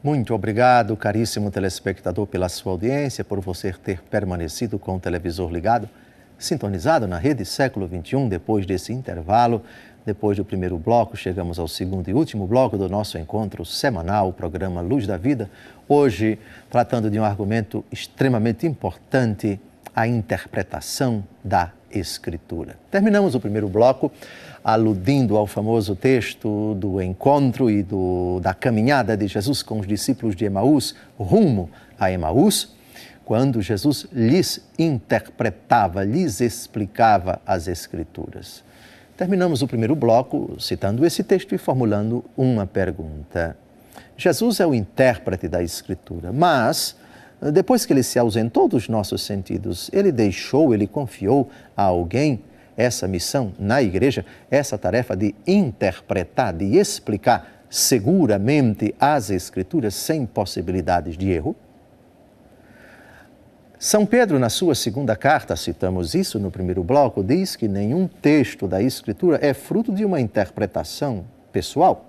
Muito obrigado, caríssimo telespectador, pela sua audiência, por você ter permanecido com o televisor ligado, sintonizado na rede Século XXI. Depois desse intervalo, depois do primeiro bloco, chegamos ao segundo e último bloco do nosso encontro semanal, o programa Luz da Vida. Hoje, tratando de um argumento extremamente importante, a interpretação da Escritura. Terminamos o primeiro bloco aludindo ao famoso texto do encontro e da caminhada de Jesus com os discípulos de Emaús, rumo a Emaús, quando Jesus lhes interpretava, lhes explicava as Escrituras. Terminamos o primeiro bloco citando esse texto e formulando uma pergunta. Jesus é o intérprete da Escritura, mas depois que ele se ausentou dos nossos sentidos, ele confiou a alguém essa missão na igreja, essa tarefa de interpretar, de explicar seguramente as Escrituras sem possibilidades de erro? São Pedro, na sua segunda carta, citamos isso no primeiro bloco, diz que nenhum texto da Escritura é fruto de uma interpretação pessoal.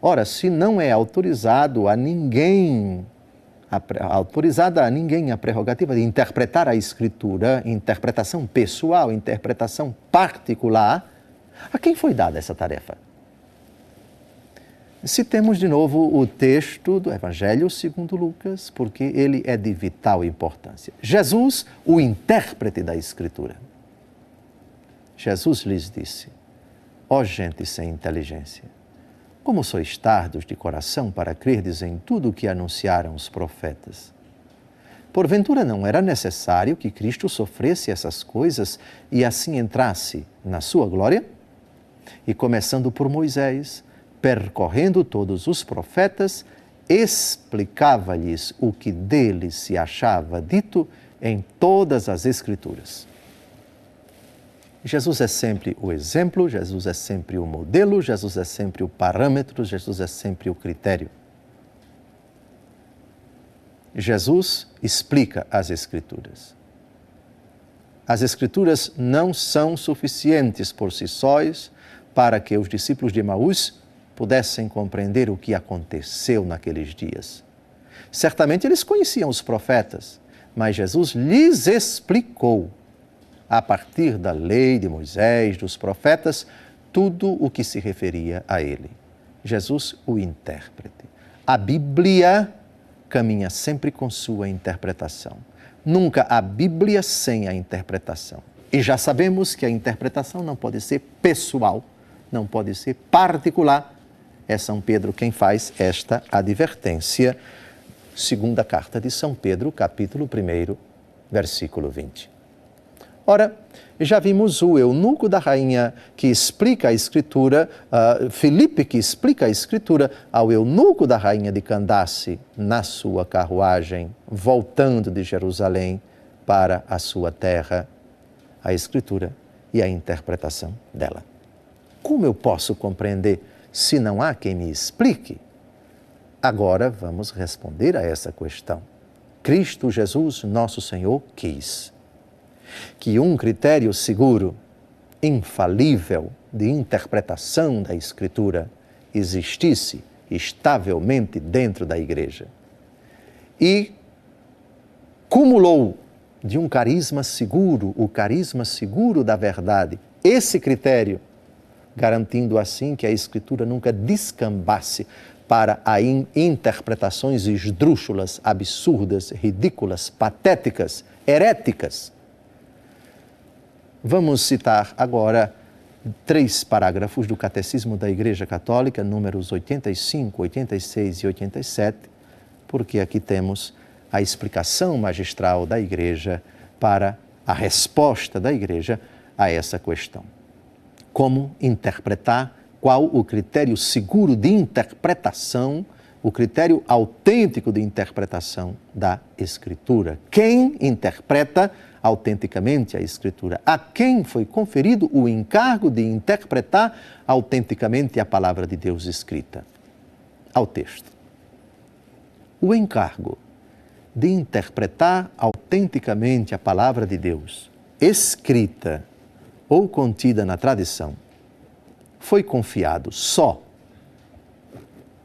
Ora, se não é autorizada a ninguém a prerrogativa de interpretar a Escritura, interpretação pessoal, interpretação particular, a quem foi dada essa tarefa? Citemos de novo o texto do Evangelho segundo Lucas, porque ele é de vital importância. Jesus, o intérprete da Escritura. Jesus lhes disse: ó gente sem inteligência, como sois tardos de coração para crerdes em tudo o que anunciaram os profetas? Porventura não era necessário que Cristo sofresse essas coisas e assim entrasse na sua glória? E começando por Moisés, percorrendo todos os profetas, explicava-lhes o que deles se achava dito em todas as Escrituras. Jesus é sempre o exemplo, Jesus é sempre o modelo, Jesus é sempre o parâmetro, Jesus é sempre o critério. Jesus explica as Escrituras. As Escrituras não são suficientes por si sós para que os discípulos de Emaús pudessem compreender o que aconteceu naqueles dias. Certamente eles conheciam os profetas, mas Jesus lhes explicou, a partir da lei de Moisés, dos profetas, tudo o que se referia a ele. Jesus, o intérprete. A Bíblia caminha sempre com sua interpretação. Nunca a Bíblia sem a interpretação. E já sabemos que a interpretação não pode ser pessoal, não pode ser particular. É São Pedro quem faz esta advertência. Segunda carta de São Pedro, capítulo 1, versículo 20. Ora, já vimos o eunuco da rainha que explica a Escritura, Filipe que explica a Escritura ao eunuco da rainha de Candace na sua carruagem, voltando de Jerusalém para a sua terra, a Escritura e a interpretação dela. Como eu posso compreender se não há quem me explique? Agora vamos responder a essa questão. Cristo Jesus, nosso Senhor, quis que um critério seguro, infalível de interpretação da Escritura existisse estavelmente dentro da Igreja. E cumulou de um carisma seguro, o carisma seguro da verdade, esse critério, garantindo assim que a Escritura nunca descambasse para interpretações esdrúxulas, absurdas, ridículas, patéticas, heréticas. Vamos citar agora 3 parágrafos do Catecismo da Igreja Católica, números 85, 86 e 87, porque aqui temos a explicação magistral da Igreja para a resposta da Igreja a essa questão. Como interpretar, qual o critério seguro de interpretação, o critério autêntico de interpretação da Escritura. Quem interpreta autenticamente a Escritura? A quem foi conferido o encargo de interpretar autenticamente a palavra de Deus escrita? Ao texto. O encargo de interpretar autenticamente a palavra de Deus, escrita ou contida na tradição, foi confiado só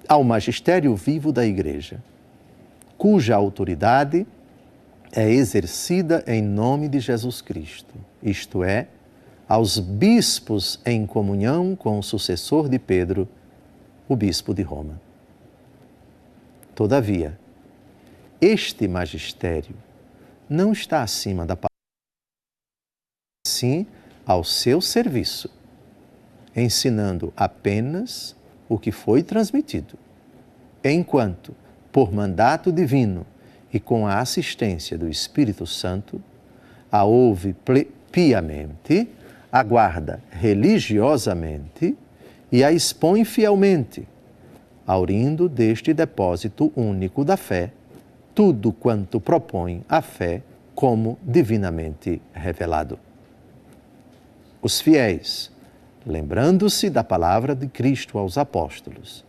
ao magistério vivo da Igreja, cuja autoridade é exercida em nome de Jesus Cristo, isto é, aos bispos em comunhão com o sucessor de Pedro, o bispo de Roma. Todavia, este magistério não está acima da palavra, sim ao seu serviço, ensinando apenas o que foi transmitido, enquanto, por mandato divino e com a assistência do Espírito Santo, a ouve piamente, aguarda religiosamente e a expõe fielmente, aurindo deste depósito único da fé, tudo quanto propõe a fé como divinamente revelado. Os fiéis, lembrando-se da palavra de Cristo aos apóstolos,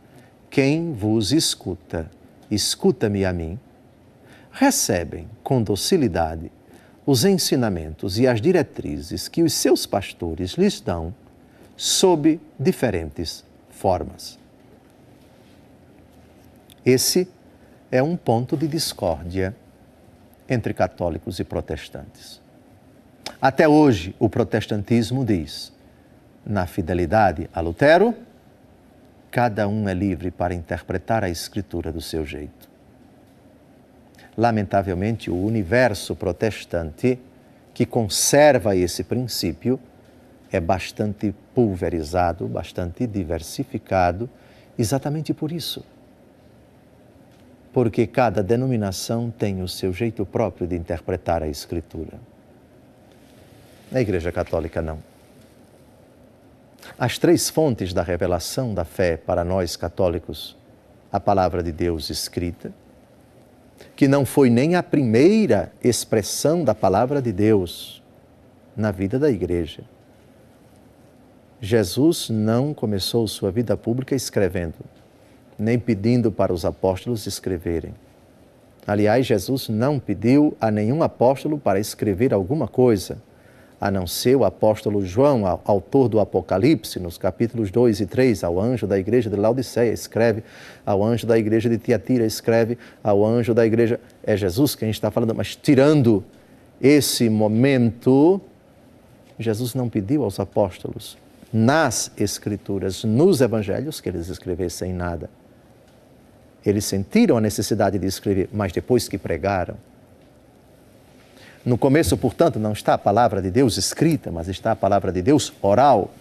quem vos escuta, escuta-me a mim, recebem com docilidade os ensinamentos e as diretrizes que os seus pastores lhes dão sob diferentes formas. Esse é um ponto de discórdia entre católicos e protestantes. Até hoje, o protestantismo diz, na fidelidade a Lutero, cada um é livre para interpretar a Escritura do seu jeito. Lamentavelmente, o universo protestante, que conserva esse princípio, é bastante pulverizado, bastante diversificado, exatamente por isso. Porque cada denominação tem o seu jeito próprio de interpretar a Escritura. Na Igreja Católica, não. As três fontes da revelação da fé para nós católicos, a palavra de Deus escrita, que não foi nem a primeira expressão da palavra de Deus na vida da Igreja. Jesus não começou sua vida pública escrevendo, nem pedindo para os apóstolos escreverem. Aliás, Jesus não pediu a nenhum apóstolo para escrever alguma coisa, a não ser o apóstolo João, autor do Apocalipse, nos capítulos 2 e 3, ao anjo da igreja de Laodiceia, escreve, ao anjo da igreja de Tiatira, escreve, ao anjo da igreja... É Jesus quem está falando, mas tirando esse momento, Jesus não pediu aos apóstolos, nas Escrituras, nos Evangelhos, que eles escrevessem nada. Eles sentiram a necessidade de escrever, mas depois que pregaram. No começo, portanto, não está a palavra de Deus escrita, mas está a palavra de Deus oral.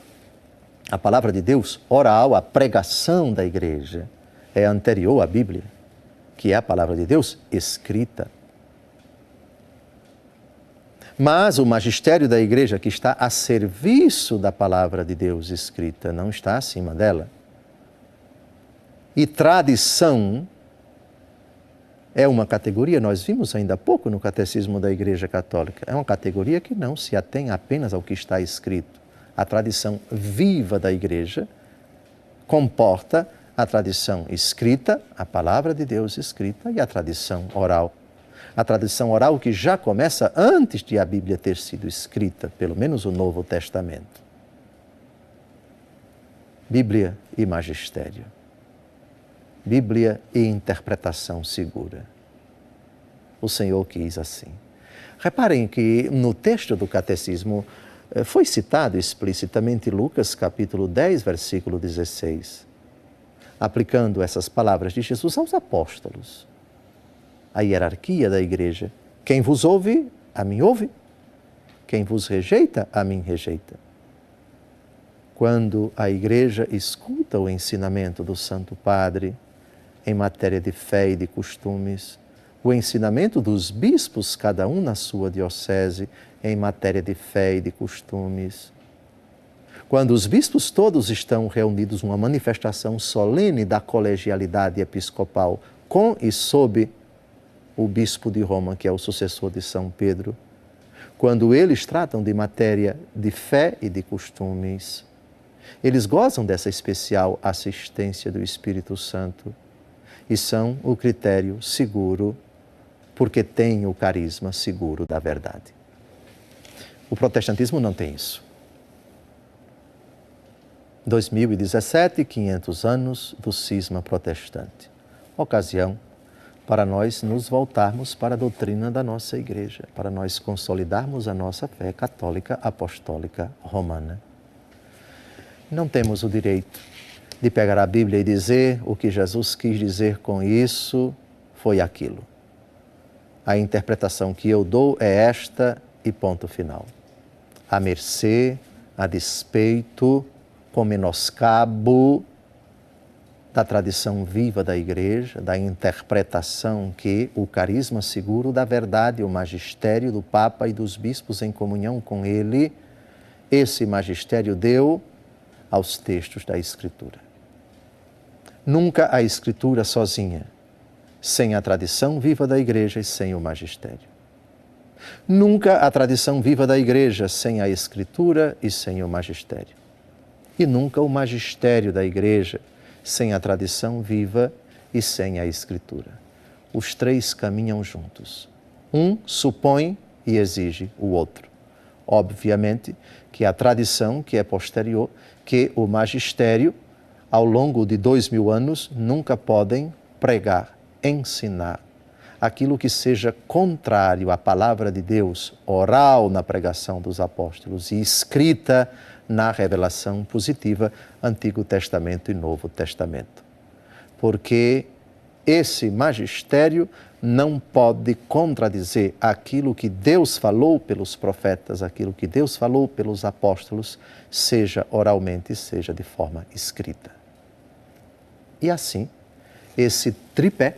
A palavra de Deus oral, a pregação da igreja, é anterior à Bíblia, que é a palavra de Deus escrita. Mas o magistério da igreja, que está a serviço da palavra de Deus escrita, não está acima dela. E tradição é uma categoria, nós vimos ainda há pouco no Catecismo da Igreja Católica, é uma categoria que não se atém apenas ao que está escrito. A tradição viva da Igreja comporta a tradição escrita, a palavra de Deus escrita, e a tradição oral. A tradição oral que já começa antes de a Bíblia ter sido escrita, pelo menos o Novo Testamento. Bíblia e magistério. Bíblia e interpretação segura. O Senhor quis assim. Reparem que no texto do Catecismo foi citado explicitamente Lucas capítulo 10, versículo 16, aplicando essas palavras de Jesus aos apóstolos. A hierarquia da igreja. Quem vos ouve, a mim ouve. Quem vos rejeita, a mim rejeita. Quando a igreja escuta o ensinamento do Santo Padre, em matéria de fé e de costumes, o ensinamento dos bispos, cada um na sua diocese, em matéria de fé e de costumes. Quando os bispos todos estão reunidos numa manifestação solene da colegialidade episcopal com e sob o bispo de Roma, que é o sucessor de São Pedro, quando eles tratam de matéria de fé e de costumes, eles gozam dessa especial assistência do Espírito Santo, e são o critério seguro, porque têm o carisma seguro da verdade. O protestantismo não tem isso. 2017, 500 anos do cisma protestante. Ocasião para nós nos voltarmos para a doutrina da nossa Igreja, para nós consolidarmos a nossa fé católica apostólica romana. Não temos o direito de pegar a Bíblia e dizer o que Jesus quis dizer com isso foi aquilo. A interpretação que eu dou é esta e ponto final. A mercê, a despeito, com menoscabo da tradição viva da Igreja, da interpretação que o carisma seguro da verdade, o magistério do Papa e dos bispos em comunhão com ele, esse magistério deu aos textos da Escritura. Nunca a Escritura sozinha, sem a tradição viva da Igreja e sem o magistério. Nunca a tradição viva da Igreja sem a Escritura e sem o magistério. E nunca o magistério da Igreja sem a tradição viva e sem a Escritura. Os três caminham juntos. Um supõe e exige o outro. Obviamente que a tradição, que é posterior, que o magistério, ao longo de 2000 anos, nunca podem pregar, ensinar aquilo que seja contrário à palavra de Deus, oral na pregação dos apóstolos e escrita na revelação positiva, Antigo Testamento e Novo Testamento. Porque esse magistério não pode contradizer aquilo que Deus falou pelos profetas, aquilo que Deus falou pelos apóstolos, seja oralmente, seja de forma escrita. E assim, esse tripé,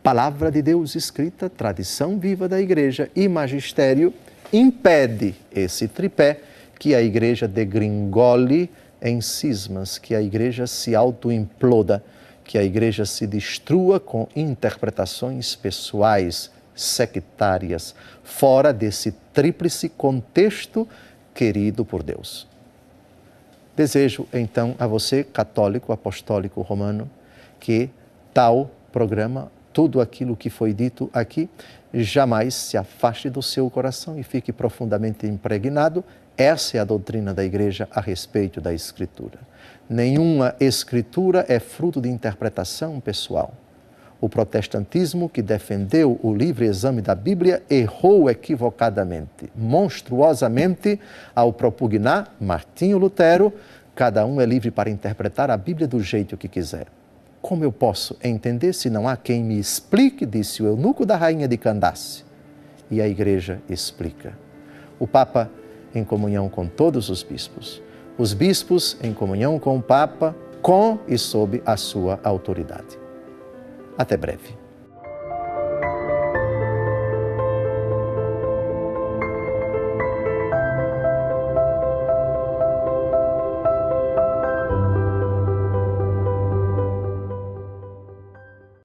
palavra de Deus escrita, tradição viva da Igreja e magistério, impede esse tripé que a Igreja degringole em cismas, que a Igreja se autoimploda, que a Igreja se destrua com interpretações pessoais, sectárias, fora desse tríplice contexto querido por Deus. Desejo, então, a você, católico, apostólico, romano, que tal programa, tudo aquilo que foi dito aqui, jamais se afaste do seu coração e fique profundamente impregnado. Essa é a doutrina da Igreja a respeito da Escritura. Nenhuma Escritura é fruto de interpretação pessoal. O protestantismo, que defendeu o livre exame da Bíblia, errou equivocadamente, monstruosamente, ao propugnar Martinho Lutero: cada um é livre para interpretar a Bíblia do jeito que quiser. Como eu posso entender se não há quem me explique, disse o eunuco da rainha de Candace. E a Igreja explica. O Papa em comunhão com todos os bispos. Os bispos em comunhão com o Papa, com e sob a sua autoridade. Até breve.